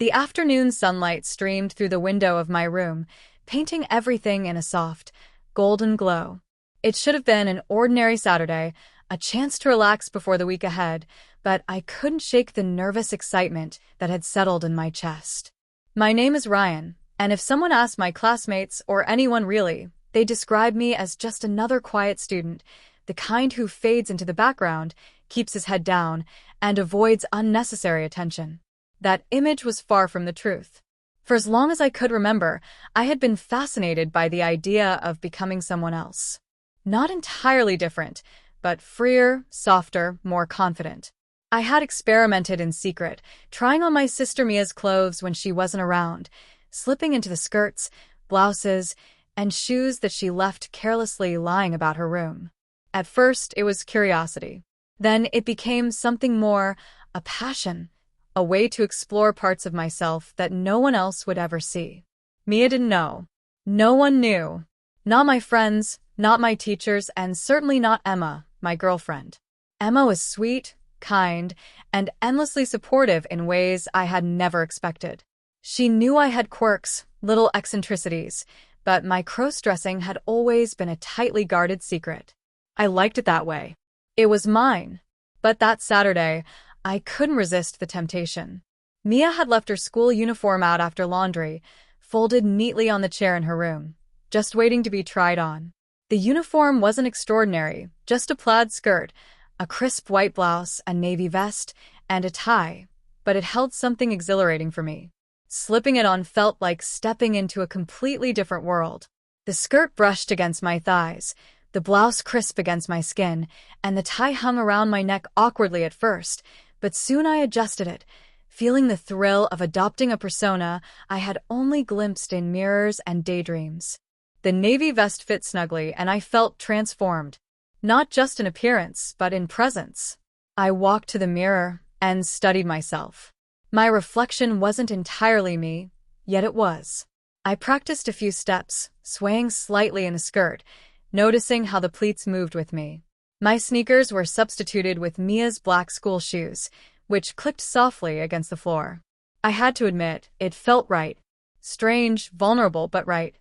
The afternoon sunlight streamed through the window of my room, painting everything in a soft, golden glow. It should have been an ordinary Saturday, a chance to relax before the week ahead, but I couldn't shake the nervous excitement that had settled in my chest. My name is Ryan, and if someone asked my classmates, or anyone really, they describe me as just another quiet student, the kind who fades into the background, keeps his head down, and avoids unnecessary attention. That image was far from the truth. For as long as I could remember, I had been fascinated by the idea of becoming someone else. Not entirely different, but freer, softer, more confident. I had experimented in secret, trying on my sister Mia's clothes when she wasn't around, slipping into the skirts, blouses, and shoes that she left carelessly lying about her room. At first, it was curiosity. Then it became something more, a passion, a way to explore parts of myself that no one else would ever see. Mia didn't know. No one knew. Not my friends, not my teachers, and certainly not Emma, my girlfriend. Emma was sweet, kind, and endlessly supportive in ways I had never expected. She knew I had quirks, little eccentricities, but my crossdressing had always been a tightly guarded secret. I liked it that way. It was mine. But that Saturday, I couldn't resist the temptation. Mia had left her school uniform out after laundry, folded neatly on the chair in her room, just waiting to be tried on. The uniform wasn't extraordinary, just a plaid skirt, a crisp white blouse, a navy vest, and a tie, but it held something exhilarating for me. Slipping it on felt like stepping into a completely different world. The skirt brushed against my thighs, the blouse crisp against my skin, and the tie hung around my neck awkwardly at first, but soon I adjusted it, feeling the thrill of adopting a persona I had only glimpsed in mirrors and daydreams. The navy vest fit snugly, and I felt transformed. Not just in appearance, but in presence. I walked to the mirror and studied myself. My reflection wasn't entirely me, yet it was. I practiced a few steps, swaying slightly in the skirt, noticing how the pleats moved with me. My sneakers were substituted with Mia's black school shoes, which clicked softly against the floor. I had to admit, it felt right. Strange, vulnerable, but right.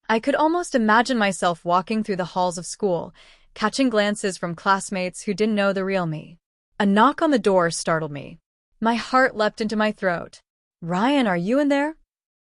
I could almost imagine myself walking through the halls of school, catching glances from classmates who didn't know the real me. A knock on the door startled me. My heart leapt into my throat. "Ryan, are you in there?"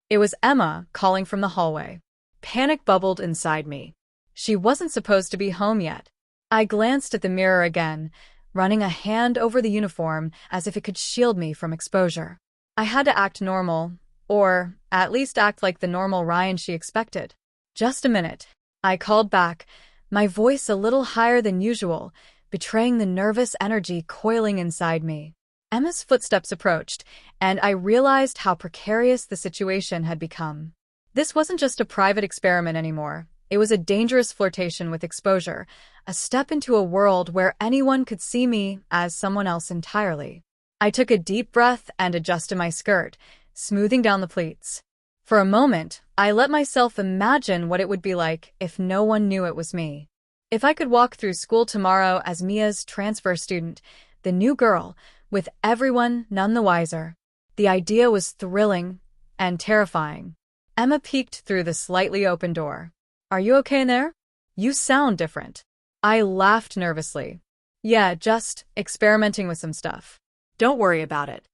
It was Emma, calling from the hallway. Panic bubbled inside me. She wasn't supposed to be home yet. I glanced at the mirror again, running a hand over the uniform as if it could shield me from exposure. I had to act normal, or at least act like the normal Ryan she expected. "Just a minute," I called back, my voice a little higher than usual, betraying the nervous energy coiling inside me. Emma's footsteps approached, and I realized how precarious the situation had become. This wasn't just a private experiment anymore. It was a dangerous flirtation with exposure, a step into a world where anyone could see me as someone else entirely. I took a deep breath and adjusted my skirt, smoothing down the pleats. For a moment, I let myself imagine what it would be like if no one knew it was me. If I could walk through school tomorrow as Mia's transfer student, the new girl, with everyone none the wiser. The idea was thrilling and terrifying. Emma peeked through the slightly open door. "Are you okay in there? You sound different." I laughed nervously. "Yeah, just experimenting with some stuff. Don't worry about it."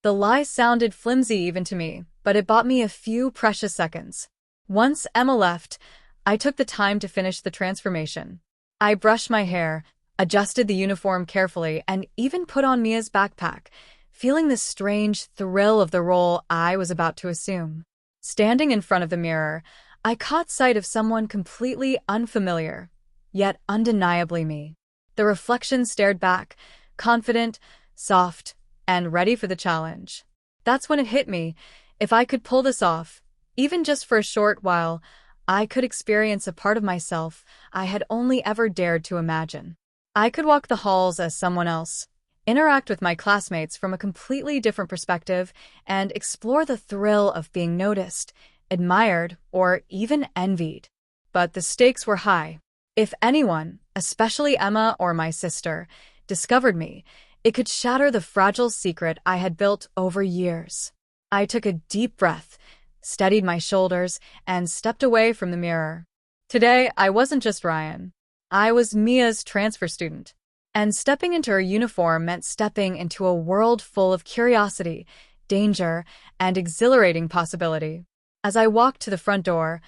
The lie sounded flimsy even to me, but it bought me a few precious seconds. Once Emma left, I took the time to finish the transformation. I brushed my hair, adjusted the uniform carefully, and even put on Mia's backpack, feeling the strange thrill of the role I was about to assume. Standing in front of the mirror, I caught sight of someone completely unfamiliar, yet undeniably me. The reflection stared back, confident, soft, and ready for the challenge. That's when it hit me. If I could pull this off, even just for a short while, I could experience a part of myself I had only ever dared to imagine. I could walk the halls as someone else, interact with my classmates from a completely different perspective, and explore the thrill of being noticed, admired, or even envied. But the stakes were high. If anyone, especially Emma or my sister, discovered me, it could shatter the fragile secret I had built over years. I took a deep breath, steadied my shoulders, and stepped away from the mirror. Today, I wasn't just Ryan. I was Mia's transfer student. And stepping into her uniform meant stepping into a world full of curiosity, danger, and exhilarating possibility. As I walked to the front door,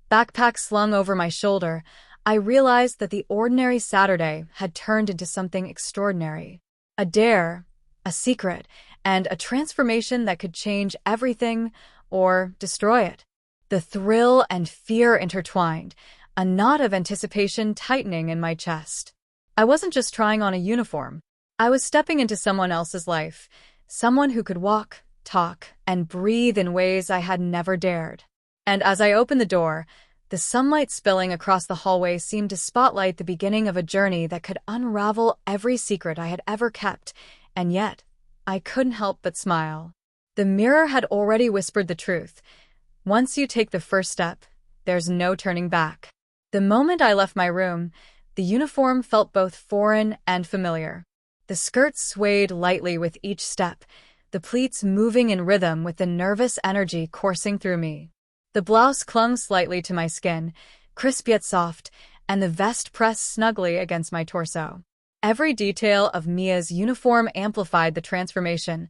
backpack slung over my shoulder, I realized that the ordinary Saturday had turned into something extraordinary. A dare, a secret, and a transformation that could change everything or destroy it. The thrill and fear intertwined, a knot of anticipation tightening in my chest. I wasn't just trying on a uniform. I was stepping into someone else's life, someone who could walk, talk, and breathe in ways I had never dared. And as I opened the door, the sunlight spilling across the hallway seemed to spotlight the beginning of a journey that could unravel every secret I had ever kept, and yet, I couldn't help but smile. The mirror had already whispered the truth. Once you take the first step, there's no turning back. The moment I left my room, the uniform felt both foreign and familiar. The skirt swayed lightly with each step, the pleats moving in rhythm with the nervous energy coursing through me. The blouse clung slightly to my skin, crisp yet soft, and the vest pressed snugly against my torso. Every detail of Mia's uniform amplified the transformation.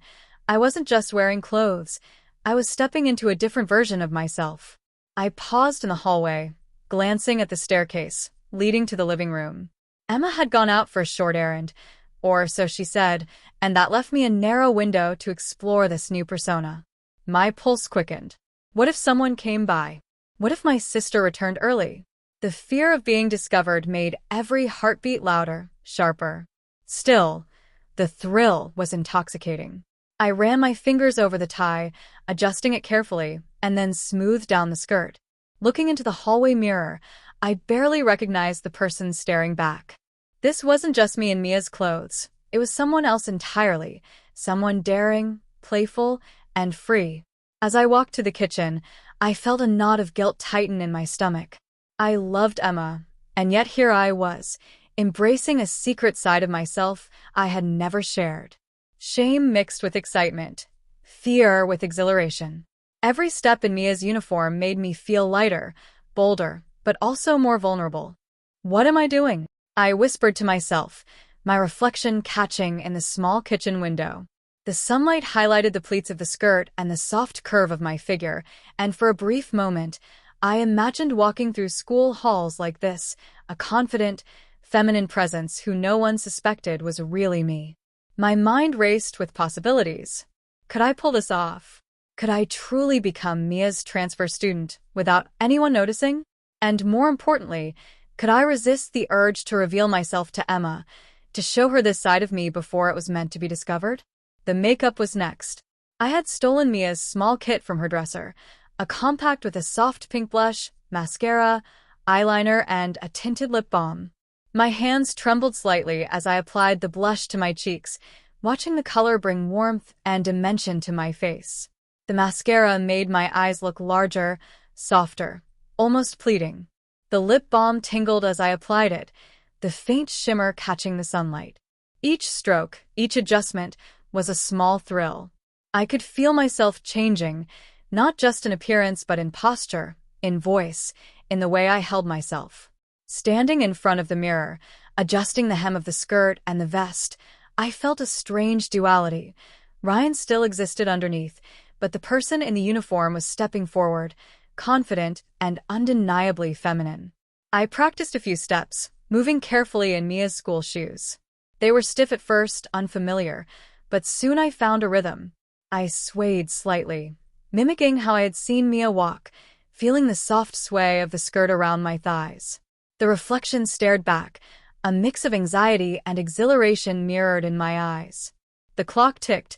I wasn't just wearing clothes. I was stepping into a different version of myself. I paused in the hallway, glancing at the staircase leading to the living room. Emma had gone out for a short errand, or so she said, and that left me a narrow window to explore this new persona. My pulse quickened. What if someone came by? What if my sister returned early? The fear of being discovered made every heartbeat louder, sharper. Still, the thrill was intoxicating. I ran my fingers over the tie, adjusting it carefully, and then smoothed down the skirt. Looking into the hallway mirror, I barely recognized the person staring back. This wasn't just me in Mia's clothes. It was someone else entirely, someone daring, playful, and free. As I walked to the kitchen, I felt a knot of guilt tighten in my stomach. I loved Emma, and yet here I was, embracing a secret side of myself I had never shared. Shame mixed with excitement, fear with exhilaration. Every step in Mia's uniform made me feel lighter, bolder, but also more vulnerable. What am I doing? I whispered to myself, my reflection catching in the small kitchen window. The sunlight highlighted the pleats of the skirt and the soft curve of my figure, and for a brief moment, I imagined walking through school halls like this, a confident, feminine presence who no one suspected was really me. My mind raced with possibilities. Could I pull this off? Could I truly become Mia's transfer student without anyone noticing? And more importantly, could I resist the urge to reveal myself to Emma, to show her this side of me before it was meant to be discovered? The makeup was next. I had stolen Mia's small kit from her dresser, a compact with a soft pink blush, mascara, eyeliner, and a tinted lip balm. My hands trembled slightly as I applied the blush to my cheeks, watching the color bring warmth and dimension to my face. The mascara made my eyes look larger, softer, almost pleading. The lip balm tingled as I applied it, the faint shimmer catching the sunlight. Each stroke, each adjustment, was a small thrill. I could feel myself changing, not just in appearance but in posture, in voice, in the way I held myself. Standing in front of the mirror, adjusting the hem of the skirt and the vest, I felt a strange duality. Ryan still existed underneath, but the person in the uniform was stepping forward, confident and undeniably feminine. I practiced a few steps, moving carefully in Mia's school shoes. They were stiff at first, unfamiliar, but soon I found a rhythm. I swayed slightly, mimicking how I had seen Mia walk, feeling the soft sway of the skirt around my thighs. The reflection stared back, a mix of anxiety and exhilaration mirrored in my eyes. The clock ticked,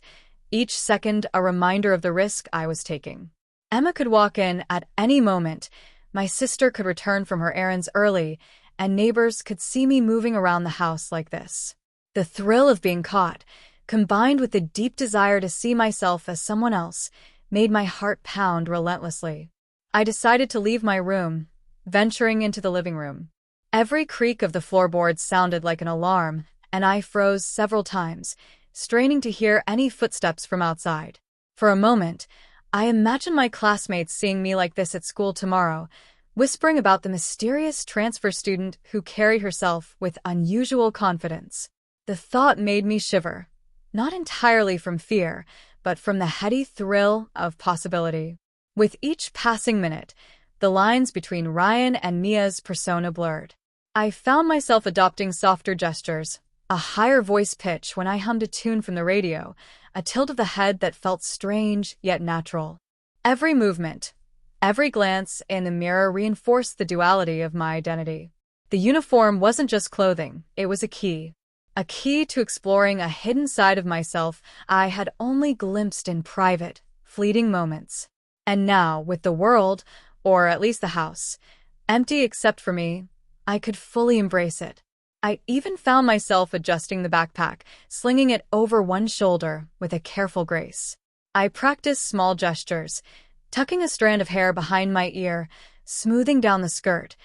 each second a reminder of the risk I was taking. Emma could walk in at any moment, my sister could return from her errands early, and neighbors could see me moving around the house like this. The thrill of being caught, combined with the deep desire to see myself as someone else, made my heart pound relentlessly. I decided to leave my room, venturing into the living room. Every creak of the floorboards sounded like an alarm, and I froze several times, straining to hear any footsteps from outside. For a moment, I imagined my classmates seeing me like this at school tomorrow, whispering about the mysterious transfer student who carried herself with unusual confidence. The thought made me shiver, not entirely from fear, but from the heady thrill of possibility. With each passing minute, the lines between Ryan and Mia's persona blurred. I found myself adopting softer gestures, a higher voice pitch when I hummed a tune from the radio, a tilt of the head that felt strange yet natural. Every movement, every glance in the mirror reinforced the duality of my identity. The uniform wasn't just clothing, it was a key to exploring a hidden side of myself I had only glimpsed in private, fleeting moments. And now, with the world, or at least the house, empty except for me, I could fully embrace it. I even found myself adjusting the backpack, slinging it over one shoulder with a careful grace. I practiced small gestures, tucking a strand of hair behind my ear, smoothing down the skirt,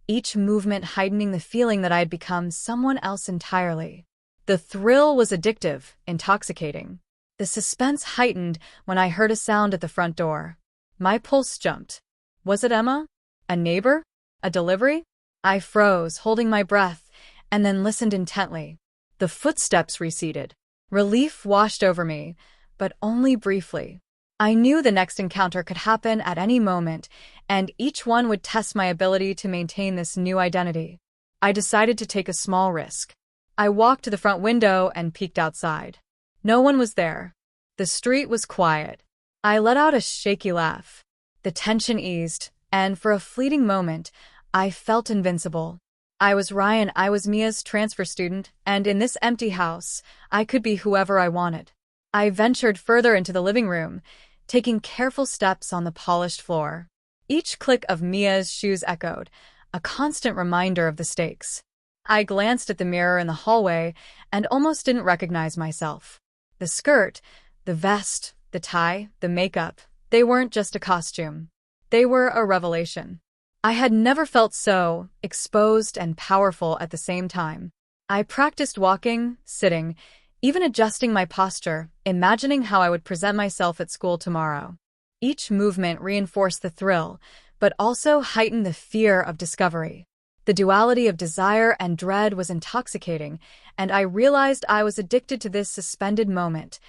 each movement heightening the feeling that I had become someone else entirely. The thrill was addictive, intoxicating. The suspense heightened when I heard a sound at the front door. My pulse jumped. Was it Emma? A neighbor? A delivery? I froze, holding my breath, and then listened intently. The footsteps receded. Relief washed over me, but only briefly. I knew the next encounter could happen at any moment, and each one would test my ability to maintain this new identity. I decided to take a small risk. I walked to the front window and peeked outside. No one was there. The street was quiet. I let out a shaky laugh. The tension eased, and for a fleeting moment, I felt invincible. I was Ryan, I was Mia's transfer student, and in this empty house, I could be whoever I wanted. I ventured further into the living room, taking careful steps on the polished floor. Each click of Mia's shoes echoed, a constant reminder of the stakes. I glanced at the mirror in the hallway and almost didn't recognize myself. The skirt, the vest, the tie, the makeup, they weren't just a costume. They were a revelation. I had never felt so exposed and powerful at the same time. I practiced walking, sitting, even adjusting my posture, imagining how I would present myself at school tomorrow. Each movement reinforced the thrill, but also heightened the fear of discovery. The duality of desire and dread was intoxicating, and I realized I was addicted to this suspended moment.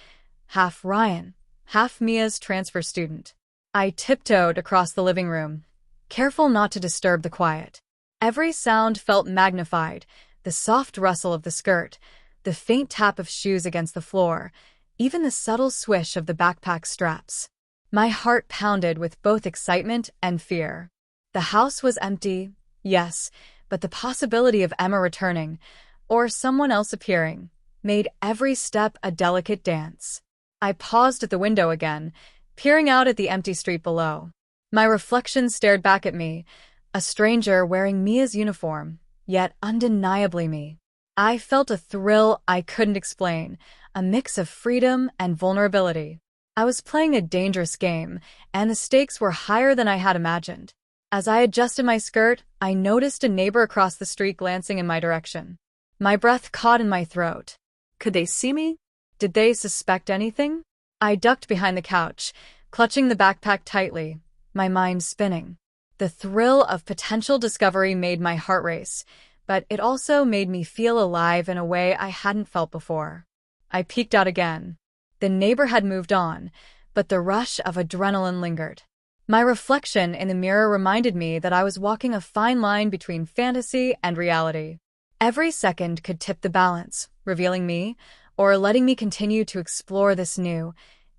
Half Ryan, half Mia's transfer student. I tiptoed across the living room, careful not to disturb the quiet. Every sound felt magnified, the soft rustle of the skirt, the faint tap of shoes against the floor, even the subtle swish of the backpack straps. My heart pounded with both excitement and fear. The house was empty, yes, but the possibility of Emma returning, or someone else appearing, made every step a delicate dance. I paused at the window again, peering out at the empty street below. My reflection stared back at me, a stranger wearing Mia's uniform, yet undeniably me. I felt a thrill I couldn't explain, a mix of freedom and vulnerability. I was playing a dangerous game, and the stakes were higher than I had imagined. As I adjusted my skirt, I noticed a neighbor across the street glancing in my direction. My breath caught in my throat. Could they see me? Did they suspect anything? I ducked behind the couch, clutching the backpack tightly, my mind spinning. The thrill of potential discovery made my heart race, but it also made me feel alive in a way I hadn't felt before. I peeked out again. The neighbor had moved on, but the rush of adrenaline lingered. My reflection in the mirror reminded me that I was walking a fine line between fantasy and reality. Every second could tip the balance, revealing me, or letting me continue to explore this new,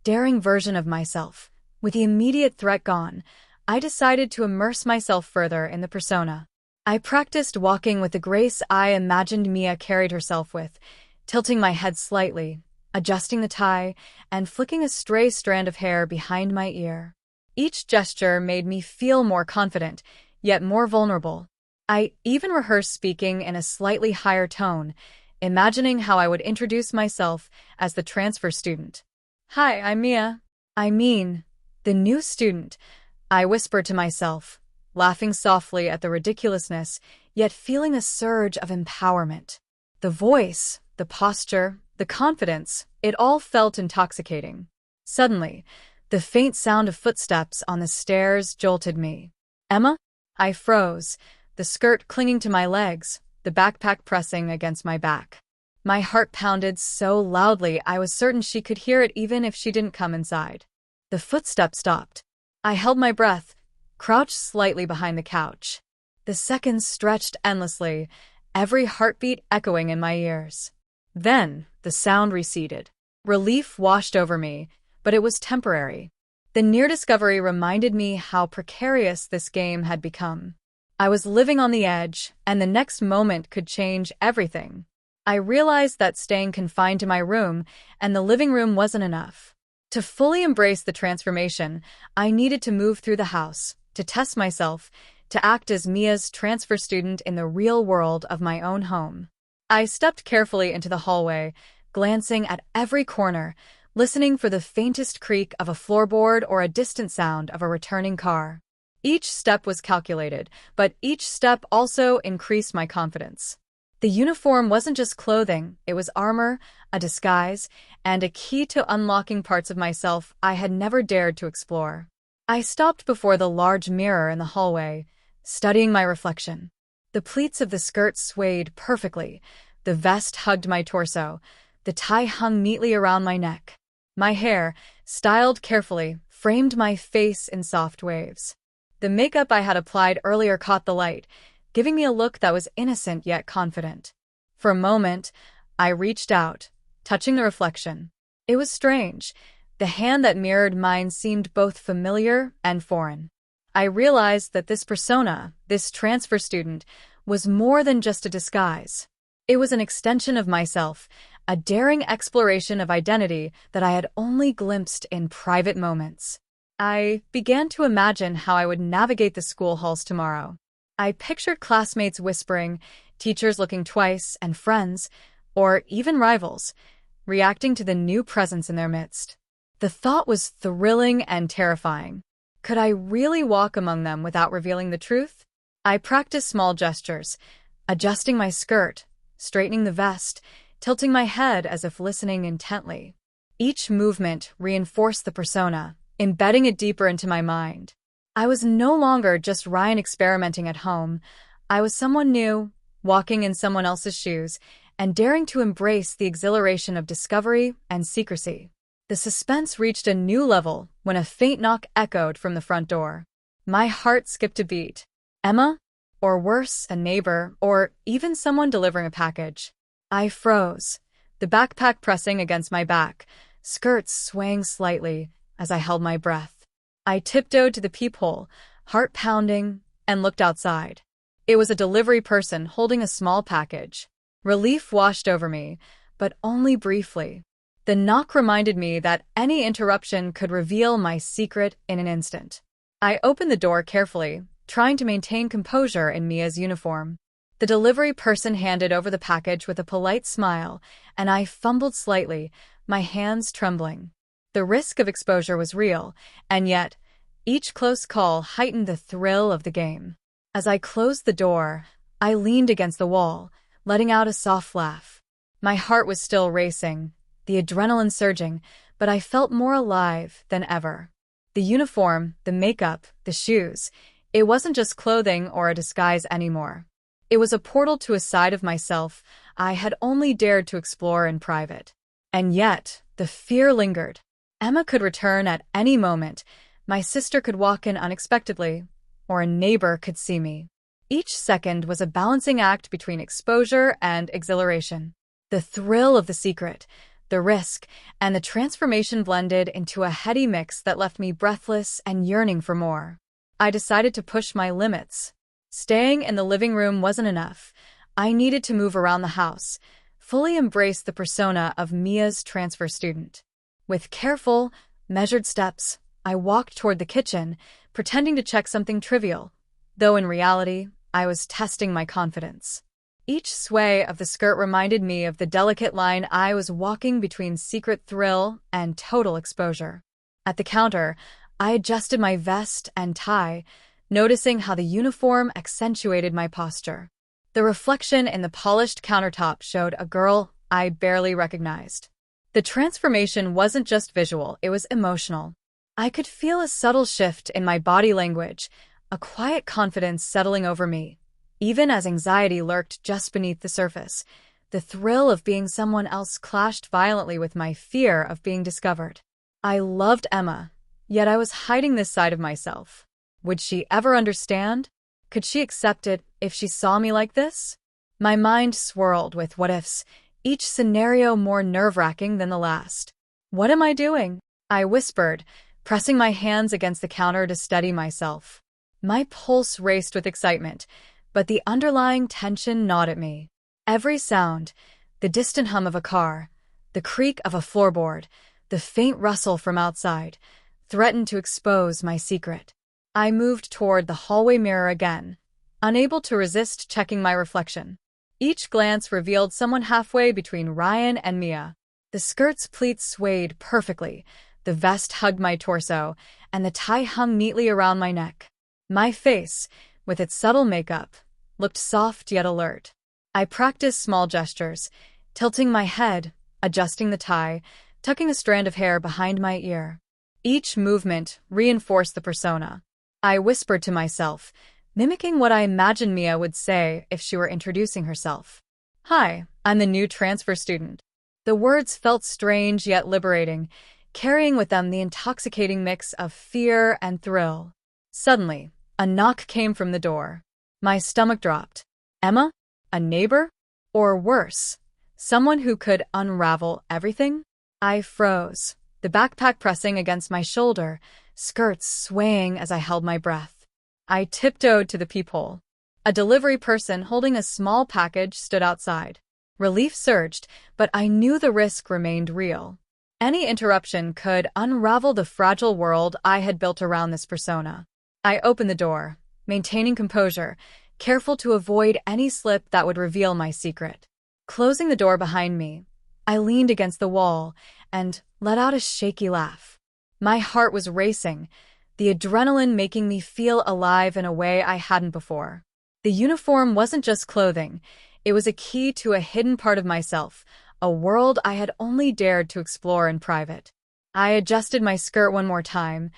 daring version of myself. With the immediate threat gone, I decided to immerse myself further in the persona. I practiced walking with the grace I imagined Mia carried herself with, tilting my head slightly, adjusting the tie, and flicking a stray strand of hair behind my ear. Each gesture made me feel more confident, yet more vulnerable. I even rehearsed speaking in a slightly higher tone, imagining how I would introduce myself as the transfer student. "Hi, I'm Mia. I mean, the new student," I whispered to myself, laughing softly at the ridiculousness, yet feeling a surge of empowerment. The voice, the posture, the confidence, it all felt intoxicating. Suddenly, the faint sound of footsteps on the stairs jolted me. "Emma?" I froze, the skirt clinging to my legs, the backpack pressing against my back. My heart pounded so loudly I was certain she could hear it even if she didn't come inside. The footsteps stopped. I held my breath, crouched slightly behind the couch. The seconds stretched endlessly, every heartbeat echoing in my ears. Then, the sound receded. Relief washed over me, but it was temporary. The near discovery reminded me how precarious this game had become. I was living on the edge, and the next moment could change everything. I realized that staying confined to my room and the living room wasn't enough. To fully embrace the transformation, I needed to move through the house, to test myself, to act as Mia's transfer student in the real world of my own home. I stepped carefully into the hallway, glancing at every corner, listening for the faintest creak of a floorboard or a distant sound of a returning car. Each step was calculated, but each step also increased my confidence. The uniform wasn't just clothing, it was armor, a disguise, and a key to unlocking parts of myself I had never dared to explore. I stopped before the large mirror in the hallway, studying my reflection. The pleats of the skirt swayed perfectly, the vest hugged my torso, the tie hung neatly around my neck. My hair, styled carefully, framed my face in soft waves. The makeup I had applied earlier caught the light, giving me a look that was innocent yet confident. For a moment, I reached out, touching the reflection. It was strange. The hand that mirrored mine seemed both familiar and foreign. I realized that this persona, this transfer student, was more than just a disguise. It was an extension of myself, a daring exploration of identity that I had only glimpsed in private moments. I began to imagine how I would navigate the school halls tomorrow. I pictured classmates whispering, teachers looking twice, and friends, or even rivals, reacting to the new presence in their midst. The thought was thrilling and terrifying. Could I really walk among them without revealing the truth? I practiced small gestures, adjusting my skirt, straightening the vest, tilting my head as if listening intently. Each movement reinforced the persona, embedding it deeper into my mind. I was no longer just Ryan experimenting at home. I was someone new, walking in someone else's shoes, and daring to embrace the exhilaration of discovery and secrecy. The suspense reached a new level when a faint knock echoed from the front door. My heart skipped a beat. Emma? Or worse, a neighbor, or even someone delivering a package. I froze, the backpack pressing against my back, skirts swaying slightly as I held my breath. I tiptoed to the peephole, heart pounding, and looked outside. It was a delivery person holding a small package. Relief washed over me, but only briefly. The knock reminded me that any interruption could reveal my secret in an instant. I opened the door carefully, trying to maintain composure in Mia's uniform. The delivery person handed over the package with a polite smile, and I fumbled slightly, my hands trembling. The risk of exposure was real, and yet, each close call heightened the thrill of the game. As I closed the door, I leaned against the wall, letting out a soft laugh. My heart was still racing, the adrenaline surging, but I felt more alive than ever. The uniform, the makeup, the shoes, it wasn't just clothing or a disguise anymore. It was a portal to a side of myself I had only dared to explore in private. And yet, the fear lingered. Emma could return at any moment, my sister could walk in unexpectedly, or a neighbor could see me. Each second was a balancing act between exposure and exhilaration. The thrill of the secret, the risk, and the transformation blended into a heady mix that left me breathless and yearning for more. I decided to push my limits. Staying in the living room wasn't enough. I needed to move around the house, fully embrace the persona of Mia's transfer student. With careful, measured steps, I walked toward the kitchen, pretending to check something trivial, though in reality, I was testing my confidence. Each sway of the skirt reminded me of the delicate line I was walking between secret thrill and total exposure. At the counter, I adjusted my vest and tie, noticing how the uniform accentuated my posture. The reflection in the polished countertop showed a girl I barely recognized. The transformation wasn't just visual, it was emotional. I could feel a subtle shift in my body language, a quiet confidence settling over me, even as anxiety lurked just beneath the surface. The thrill of being someone else clashed violently with my fear of being discovered. I loved Emma, yet I was hiding this side of myself. Would she ever understand? Could she accept it if she saw me like this? My mind swirled with what-ifs, each scenario more nerve-wracking than the last. "What am I doing?" I whispered, pressing my hands against the counter to steady myself. My pulse raced with excitement, but the underlying tension gnawed at me. Every sound, the distant hum of a car, the creak of a floorboard, the faint rustle from outside, threatened to expose my secret. I moved toward the hallway mirror again, unable to resist checking my reflection. Each glance revealed someone halfway between Ryan and Mia. The skirt's pleats swayed perfectly, the vest hugged my torso, and the tie hung neatly around my neck. My face, with its subtle makeup, looked soft yet alert. I practiced small gestures, tilting my head, adjusting the tie, tucking a strand of hair behind my ear. Each movement reinforced the persona. I whispered to myself, mimicking what I imagined Mia would say if she were introducing herself. "Hi, I'm the new transfer student." The words felt strange yet liberating, carrying with them the intoxicating mix of fear and thrill. Suddenly, a knock came from the door. My stomach dropped. Emma? A neighbor? Or worse, someone who could unravel everything? I froze, the backpack pressing against my shoulder, skirts swaying as I held my breath. I tiptoed to the peephole. A delivery person holding a small package stood outside. Relief surged, but I knew the risk remained real. Any interruption could unravel the fragile world I had built around this persona. I opened the door, maintaining composure, careful to avoid any slip that would reveal my secret. Closing the door behind me, I leaned against the wall and let out a shaky laugh. My heart was racing, the adrenaline making me feel alive in a way I hadn't before. The uniform wasn't just clothing, it was a key to a hidden part of myself, a world I had only dared to explore in private. I adjusted my skirt one more time,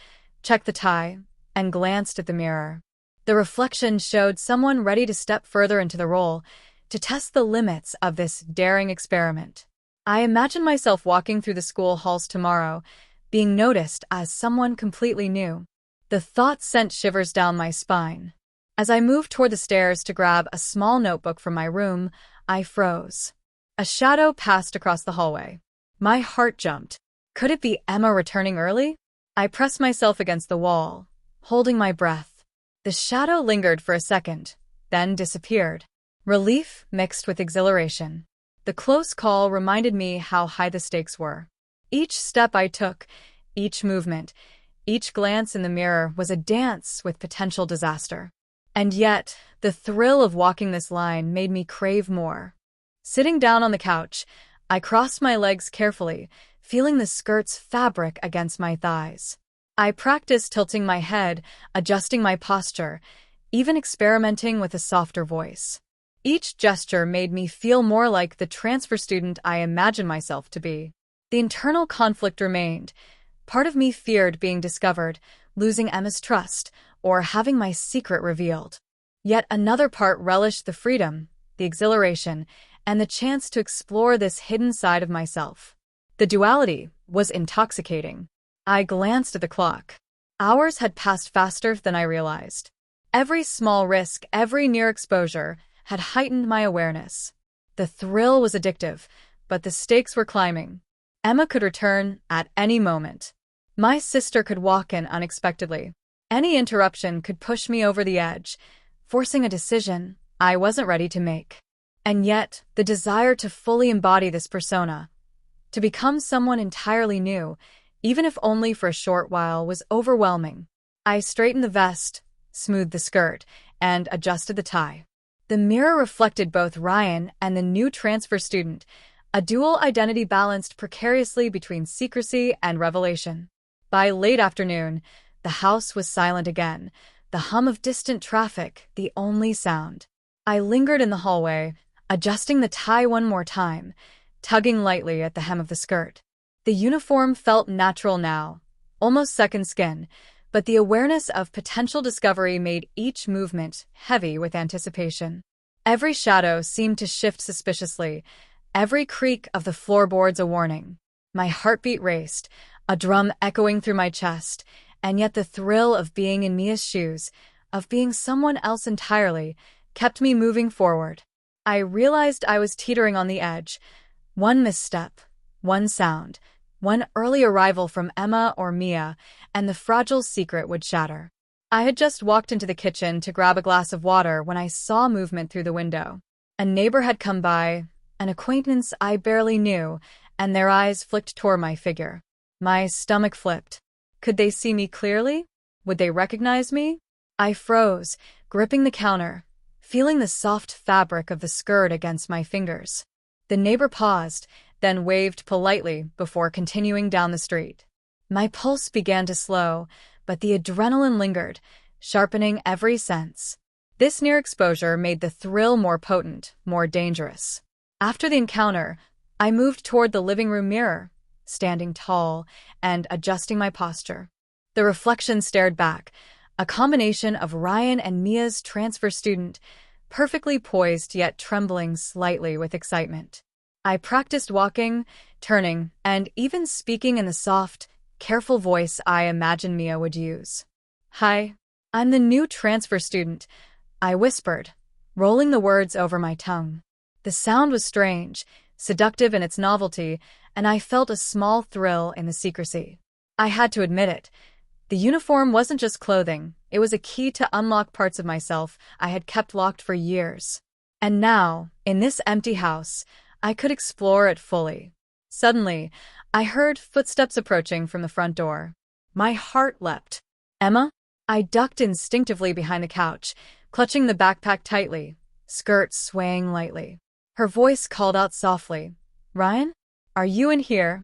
checked the tie, and glanced at the mirror. The reflection showed someone ready to step further into the role, to test the limits of this daring experiment. I imagined myself walking through the school halls tomorrow, being noticed as someone completely new. The thought sent shivers down my spine. As I moved toward the stairs to grab a small notebook from my room, I froze. A shadow passed across the hallway. My heart jumped. Could it be Emma returning early? I pressed myself against the wall, holding my breath. The shadow lingered for a second, then disappeared. Relief mixed with exhilaration. The close call reminded me how high the stakes were. Each step I took, each movement, each glance in the mirror was a dance with potential disaster. And yet, the thrill of walking this line made me crave more. Sitting down on the couch, I crossed my legs carefully, feeling the skirt's fabric against my thighs. I practiced tilting my head, adjusting my posture, even experimenting with a softer voice. Each gesture made me feel more like the transfer student I imagined myself to be. The internal conflict remained. Part of me feared being discovered, losing Emma's trust, or having my secret revealed. Yet another part relished the freedom, the exhilaration, and the chance to explore this hidden side of myself. The duality was intoxicating. I glanced at the clock. Hours had passed faster than I realized. Every small risk, every near exposure, had heightened my awareness. The thrill was addictive, but the stakes were climbing. Emma could return at any moment. My sister could walk in unexpectedly. Any interruption could push me over the edge, forcing a decision I wasn't ready to make. And yet, the desire to fully embody this persona, to become someone entirely new, even if only for a short while, was overwhelming. I straightened the vest, smoothed the skirt, and adjusted the tie. The mirror reflected both Ryan and the new transfer student, a dual identity balanced precariously between secrecy and revelation. By late afternoon, the house was silent again, the hum of distant traffic the only sound. I lingered in the hallway, adjusting the tie one more time, tugging lightly at the hem of the skirt. The uniform felt natural now, almost second skin, but the awareness of potential discovery made each movement heavy with anticipation. Every shadow seemed to shift suspiciously, every creak of the floorboards a warning. My heartbeat raced, a drum echoing through my chest, and yet the thrill of being in Mia's shoes, of being someone else entirely, kept me moving forward. I realized I was teetering on the edge. One misstep, one sound, one early arrival from Emma or Mia, and the fragile secret would shatter. I had just walked into the kitchen to grab a glass of water when I saw movement through the window. A neighbor had come by, an acquaintance I barely knew, and their eyes flicked toward my figure. My stomach flipped. Could they see me clearly? Would they recognize me? I froze, gripping the counter, feeling the soft fabric of the skirt against my fingers. The neighbor paused, then waved politely before continuing down the street. My pulse began to slow, but the adrenaline lingered, sharpening every sense. This near exposure made the thrill more potent, more dangerous. After the encounter, I moved toward the living room mirror, standing tall and adjusting my posture. The reflection stared back, a combination of Ryan and Mia's transfer student, perfectly poised yet trembling slightly with excitement. I practiced walking, turning, and even speaking in the soft, careful voice I imagined Mia would use. "Hi, I'm the new transfer student," I whispered, rolling the words over my tongue. The sound was strange, seductive in its novelty, and I felt a small thrill in the secrecy. I had to admit it. The uniform wasn't just clothing, it was a key to unlock parts of myself I had kept locked for years. And now, in this empty house, I could explore it fully. Suddenly, I heard footsteps approaching from the front door. My heart leapt. "Emma?" I ducked instinctively behind the couch, clutching the backpack tightly, skirt swaying lightly. Her voice called out softly, "Ryan? Are you in here?"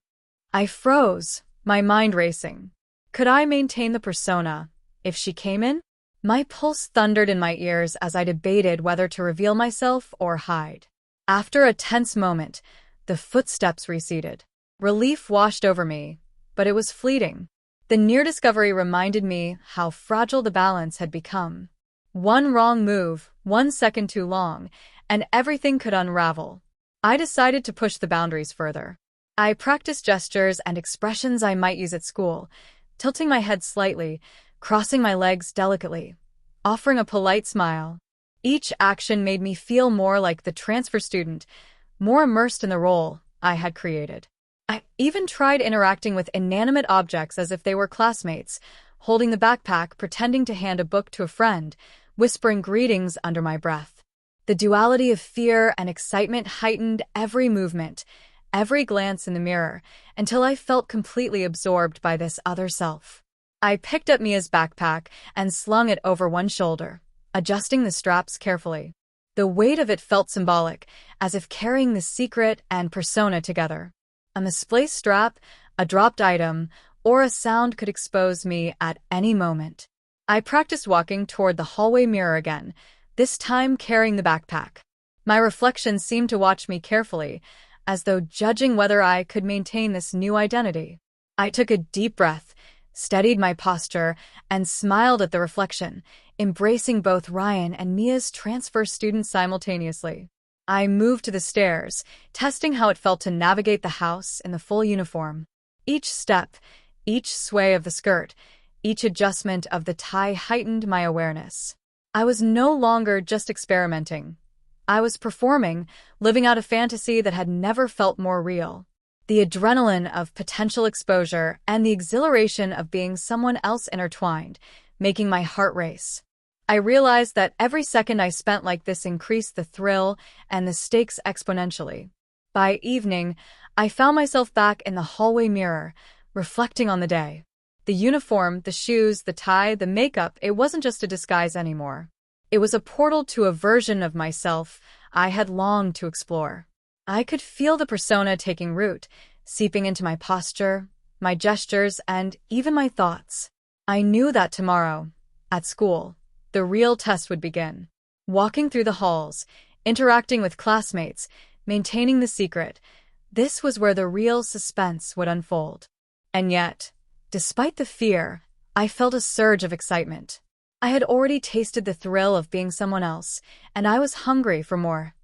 I froze, my mind racing. Could I maintain the persona if she came in? My pulse thundered in my ears as I debated whether to reveal myself or hide. After a tense moment, the footsteps receded. Relief washed over me, but it was fleeting. The near discovery reminded me how fragile the balance had become. One wrong move, 1 second too long, and everything could unravel. I decided to push the boundaries further. I practiced gestures and expressions I might use at school, tilting my head slightly, crossing my legs delicately, offering a polite smile. Each action made me feel more like the transfer student, more immersed in the role I had created. I even tried interacting with inanimate objects as if they were classmates, holding the backpack, pretending to hand a book to a friend, whispering greetings under my breath. The duality of fear and excitement heightened every movement, every glance in the mirror, until I felt completely absorbed by this other self. I picked up Mia's backpack and slung it over one shoulder, adjusting the straps carefully. The weight of it felt symbolic, as if carrying the secret and persona together. A misplaced strap, a dropped item, or a sound could expose me at any moment. I practiced walking toward the hallway mirror again, this time carrying the backpack. My reflection seemed to watch me carefully, as though judging whether I could maintain this new identity. I took a deep breath, steadied my posture, and smiled at the reflection, embracing both Ryan and Mia's transfer student simultaneously. I moved to the stairs, testing how it felt to navigate the house in the full uniform. Each step, each sway of the skirt, each adjustment of the tie heightened my awareness. I was no longer just experimenting. I was performing, living out a fantasy that had never felt more real. The adrenaline of potential exposure and the exhilaration of being someone else intertwined, making my heart race. I realized that every second I spent like this increased the thrill and the stakes exponentially. By evening, I found myself back in the hallway mirror, reflecting on the day. The uniform, the shoes, the tie, the makeup, it wasn't just a disguise anymore. It was a portal to a version of myself I had longed to explore. I could feel the persona taking root, seeping into my posture, my gestures, and even my thoughts. I knew that tomorrow, at school, the real test would begin. Walking through the halls, interacting with classmates, maintaining the secret, This was where the real suspense would unfold. And yet, despite the fear, I felt a surge of excitement. I had already tasted the thrill of being someone else, and I was hungry for more.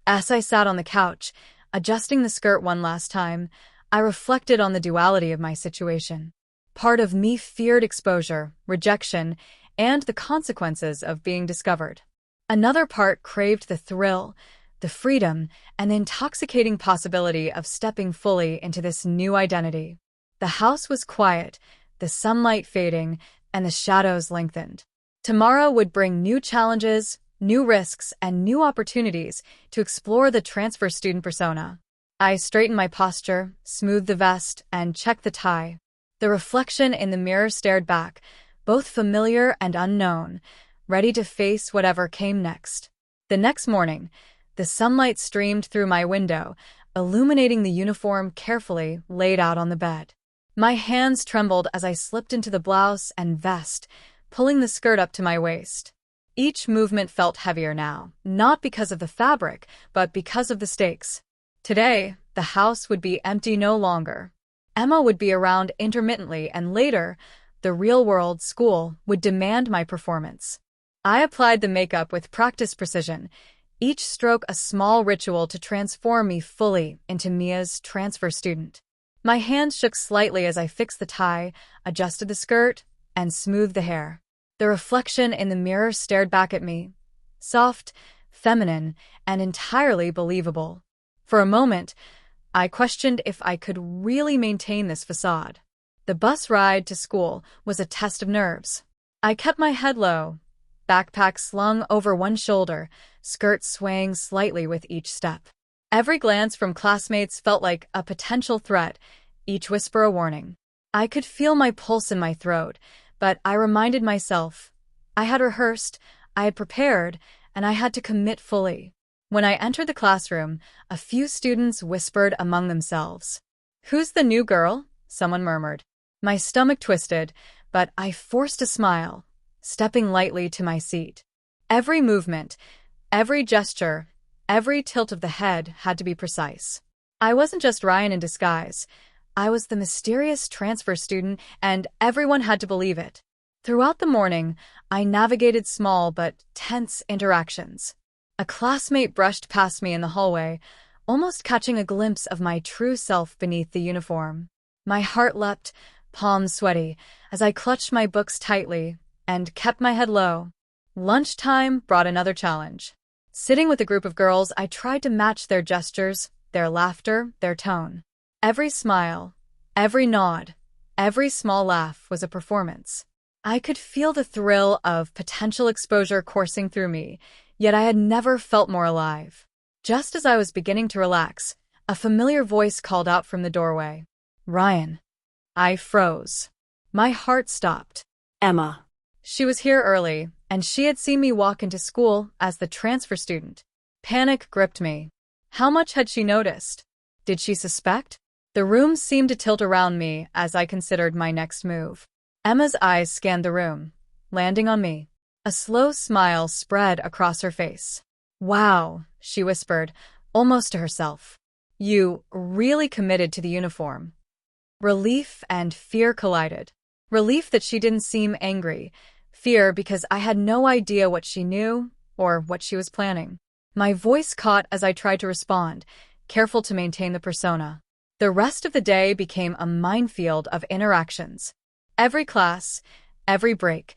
As I sat on the couch, adjusting the skirt one last time, I reflected on the duality of my situation. Part of me feared exposure, rejection, and the consequences of being discovered. Another part craved the thrill, the freedom, and the intoxicating possibility of stepping fully into this new identity. The house was quiet, the sunlight fading, and the shadows lengthened. Tomorrow would bring new challenges, new risks, and new opportunities to explore the transfer student persona. I straightened my posture, smoothed the vest, and checked the tie. The reflection in the mirror stared back, both familiar and unknown, ready to face whatever came next. The next morning, the sunlight streamed through my window, illuminating the uniform carefully laid out on the bed. My hands trembled as I slipped into the blouse and vest, pulling the skirt up to my waist. Each movement felt heavier now, not because of the fabric, but because of the stakes. Today, the house would be empty no longer. Emma would be around intermittently, and later, the real-world school would demand my performance. I applied the makeup with practiced precision, each stroke a small ritual to transform me fully into Mia's transfer student. My hands shook slightly as I fixed the tie, adjusted the skirt, and smoothed the hair. The reflection in the mirror stared back at me, soft, feminine, and entirely believable. For a moment, I questioned if I could really maintain this facade. The bus ride to school was a test of nerves. I kept my head low, backpack slung over one shoulder, skirt swaying slightly with each step. Every glance from classmates felt like a potential threat, each whisper a warning. I could feel my pulse in my throat, but I reminded myself, I had rehearsed, I had prepared, and I had to commit fully. When I entered the classroom, a few students whispered among themselves. "Who's the new girl?" someone murmured. My stomach twisted, but I forced a smile, stepping lightly to my seat. Every movement, every gesture, every tilt of the head had to be precise. I wasn't just Ryan in disguise. I was the mysterious transfer student, and everyone had to believe it. Throughout the morning, I navigated small but tense interactions. A classmate brushed past me in the hallway, almost catching a glimpse of my true self beneath the uniform. My heart leapt, palms sweaty, as I clutched my books tightly and kept my head low. Lunchtime brought another challenge. Sitting with a group of girls, I tried to match their gestures, their laughter, their tone. Every smile, every nod, every small laugh was a performance. I could feel the thrill of potential exposure coursing through me, yet I had never felt more alive. Just as I was beginning to relax, a familiar voice called out from the doorway. "Ryan." I froze. My heart stopped. Emma. She was here early, and she had seen me walk into school as the transfer student. Panic gripped me. How much had she noticed? Did she suspect? The room seemed to tilt around me as I considered my next move. Emma's eyes scanned the room, landing on me. A slow smile spread across her face. "Wow," she whispered, almost to herself. "You really committed to the uniform." Relief and fear collided. Relief that she didn't seem angry. Fear because I had no idea what she knew or what she was planning. My voice caught as I tried to respond, careful to maintain the persona. The rest of the day became a minefield of interactions. Every class, every break,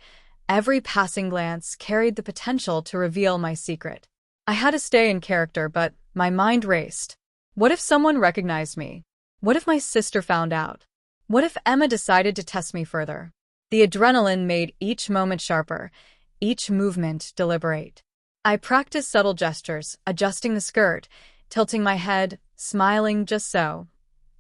every passing glance carried the potential to reveal my secret. I had to stay in character, but my mind raced. What if someone recognized me? What if my sister found out? What if Emma decided to test me further? The adrenaline made each moment sharper, each movement deliberate. I practiced subtle gestures, adjusting the skirt, tilting my head, smiling just so,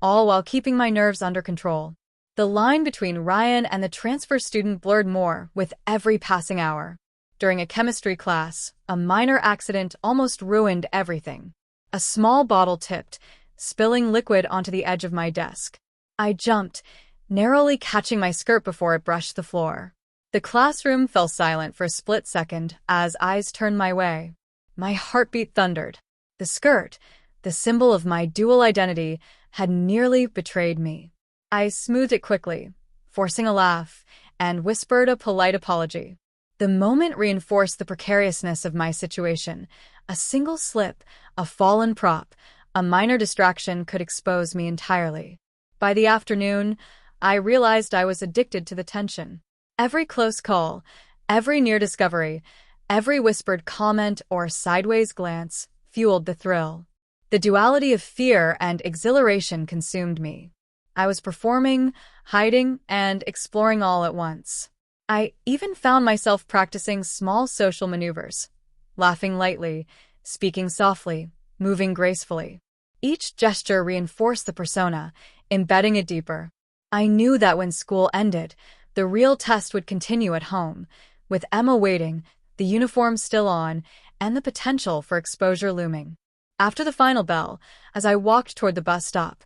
all while keeping my nerves under control. The line between Ryan and the transfer student blurred more with every passing hour. During a chemistry class, a minor accident almost ruined everything. A small bottle tipped, spilling liquid onto the edge of my desk. I jumped, narrowly catching my skirt before it brushed the floor. The classroom fell silent for a split second as eyes turned my way. My heartbeat thundered. The skirt, The symbol of my dual identity had nearly betrayed me. I smoothed it quickly, forcing a laugh, and whispered a polite apology. The moment reinforced the precariousness of my situation. A single slip, a fallen prop, a minor distraction could expose me entirely. By the afternoon, I realized I was addicted to the tension. Every close call, every near discovery, every whispered comment or sideways glance fueled the thrill. The duality of fear and exhilaration consumed me. I was performing, hiding, and exploring all at once. I even found myself practicing small social maneuvers, laughing lightly, speaking softly, moving gracefully. Each gesture reinforced the persona, embedding it deeper. I knew that when school ended, the real test would continue at home, with Emma waiting, the uniform still on, and the potential for exposure looming. After the final bell, as I walked toward the bus stop,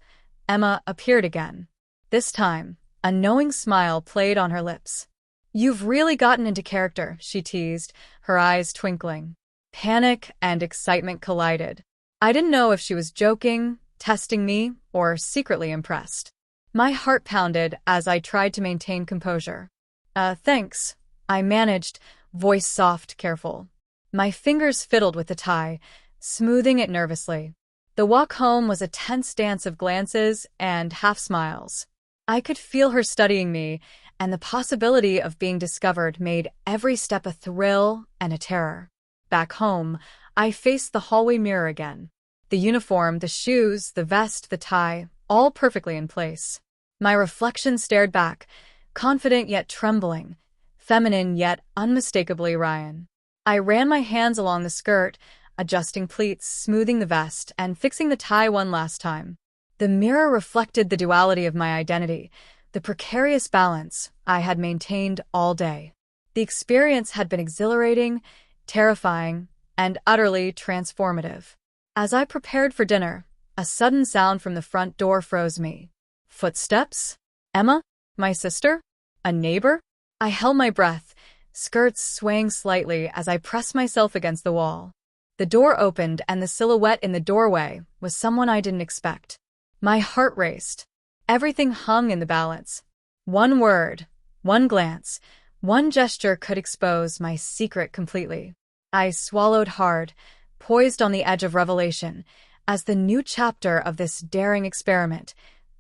Emma appeared again. This time, a knowing smile played on her lips. "You've really gotten into character," she teased, her eyes twinkling. Panic and excitement collided. I didn't know if she was joking, testing me, or secretly impressed. My heart pounded as I tried to maintain composure. Thanks," I managed, voice soft, careful. My fingers fiddled with the tie, smoothing it nervously. The walk home was a tense dance of glances and half-smiles. I could feel her studying me, and the possibility of being discovered made every step a thrill and a terror. Back home, I faced the hallway mirror again. The uniform, the shoes, the vest, the tie, all perfectly in place. My reflection stared back, confident yet trembling, feminine yet unmistakably Ryan. I ran my hands along the skirt, adjusting pleats, smoothing the vest, and fixing the tie one last time. The mirror reflected the duality of my identity, the precarious balance I had maintained all day. The experience had been exhilarating, terrifying, and utterly transformative. As I prepared for dinner, a sudden sound from the front door froze me. Footsteps? Emma? My sister? A neighbor? I held my breath, skirts swaying slightly as I pressed myself against the wall. The door opened, and the silhouette in the doorway was someone I didn't expect. My heart raced. Everything hung in the balance. One word, one glance, one gesture could expose my secret completely. I swallowed hard, poised on the edge of revelation, as the new chapter of this daring experiment,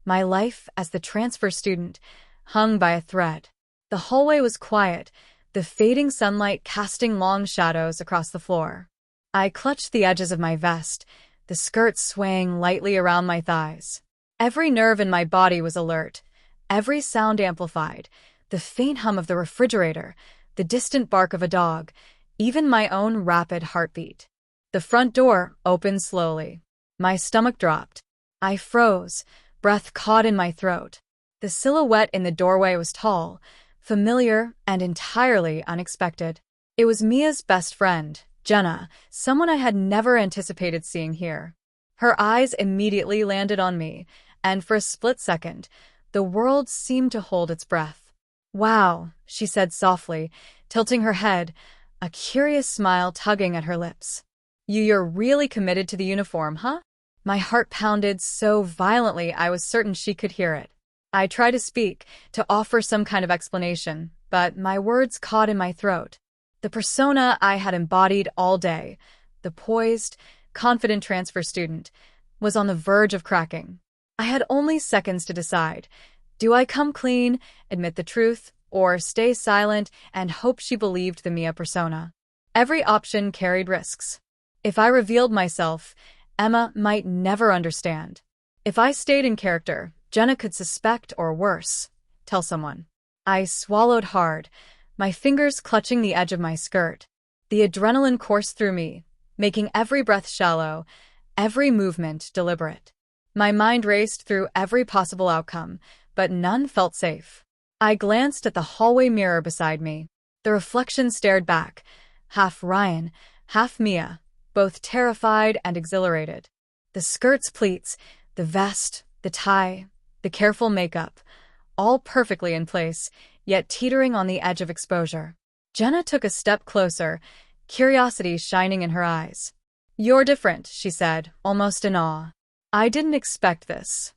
my life as the transfer student, hung by a thread. The hallway was quiet, the fading sunlight casting long shadows across the floor. I clutched the edges of my vest, the skirt swaying lightly around my thighs. Every nerve in my body was alert, every sound amplified, the faint hum of the refrigerator, the distant bark of a dog, even my own rapid heartbeat. The front door opened slowly. My stomach dropped. I froze, breath caught in my throat. The silhouette in the doorway was tall, familiar, and entirely unexpected. It was Mia's best friend, Jenna, someone I had never anticipated seeing here. Her eyes immediately landed on me, and for a split second, the world seemed to hold its breath. "Wow," she said softly, tilting her head, a curious smile tugging at her lips. You're really committed to the uniform, huh?" My heart pounded so violently I was certain she could hear it. I tried to speak, to offer some kind of explanation, but my words caught in my throat. The persona I had embodied all day, the poised, confident transfer student, was on the verge of cracking. I had only seconds to decide. Do I come clean, admit the truth, or stay silent and hope she believed the Mia persona? Every option carried risks. If I revealed myself, Emma might never understand. If I stayed in character, Jenna could suspect or worse, tell someone. I swallowed hard, my fingers clutching the edge of my skirt. The adrenaline coursed through me, making every breath shallow, every movement deliberate. My mind raced through every possible outcome, but none felt safe. I glanced at the hallway mirror beside me. The reflection stared back, half Ryan, half Mia, both terrified and exhilarated. The skirt's pleats, the vest, the tie, the careful makeup, all perfectly in place, yet teetering on the edge of exposure. Jenna took a step closer, curiosity shining in her eyes. "You're different," she said, almost in awe. "I didn't expect this."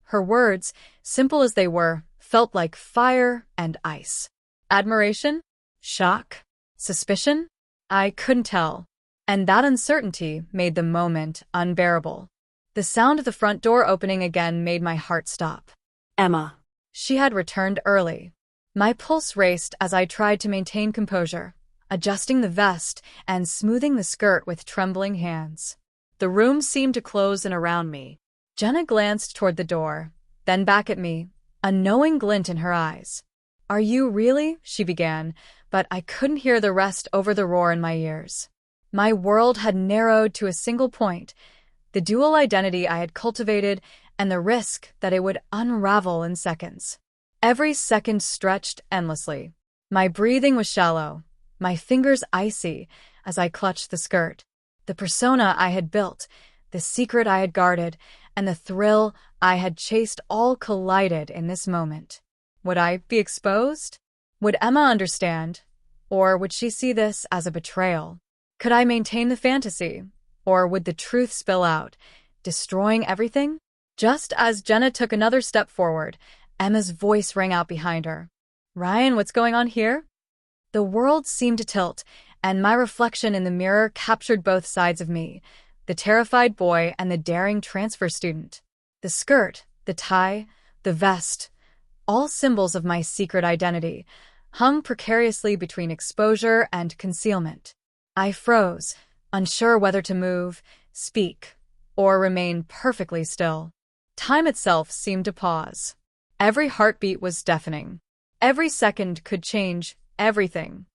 Her words, simple as they were, felt like fire and ice. Admiration? Shock? Suspicion? I couldn't tell. And that uncertainty made the moment unbearable. The sound of the front door opening again made my heart stop. Emma. She had returned early. My pulse raced as I tried to maintain composure, adjusting the vest and smoothing the skirt with trembling hands. The room seemed to close in around me. Jenna glanced toward the door, then back at me, a knowing glint in her eyes. "Are you really?" she began, but I couldn't hear the rest over the roar in my ears. My world had narrowed to a single point, the dual identity I had cultivated and the risk that it would unravel in seconds. Every second stretched endlessly. My breathing was shallow, my fingers icy as I clutched the skirt. The persona I had built, the secret I had guarded, and the thrill I had chased all collided in this moment. Would I be exposed? Would Emma understand? Or would she see this as a betrayal? Could I maintain the fantasy? Or would the truth spill out, destroying everything? Just as Jenna took another step forward, Emma's voice rang out behind her. "Ryan, what's going on here?" The world seemed to tilt, and my reflection in the mirror captured both sides of me, the terrified boy and the daring transfer student. The skirt, the tie, the vest, all symbols of my secret identity, hung precariously between exposure and concealment. I froze, unsure whether to move, speak, or remain perfectly still. Time itself seemed to pause. Every heartbeat was deafening. Every second could change everything.